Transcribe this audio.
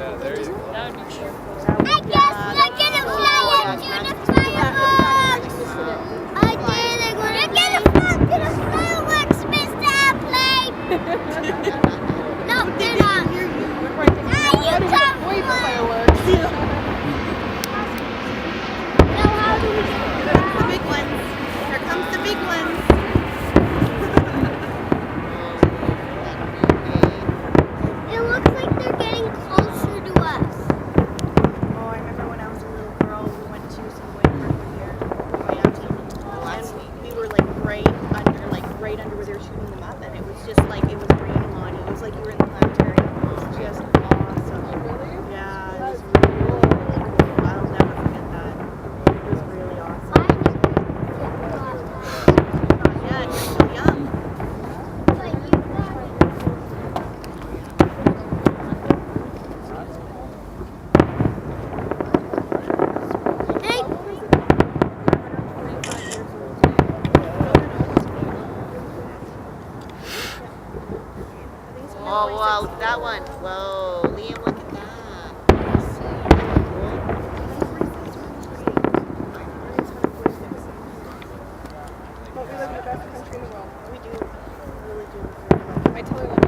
That would be true. I guess they're gonna fly into the fireworks! I did, they're gonna fireworks, Mr. Airplane! No, they're not. You come Wait for fireworks. Now how do we get The big ones. Here comes the big ones. It looks like they're getting closer to us. Oh, I remember when I was a little girl, we went to Assiniboine for 1 year with my auntie. And we were right under where they were shooting them up, and it was just like it was raining on you. It was like you were in the planetarium. It was just awesome. Yeah, it was really cool. I'll never forget that. It was really awesome. Yeah, you're so young. Oh, wow, look at that one. Whoa, Liam, look at that. But we live in the best country in the world. We do. We really do. I tell her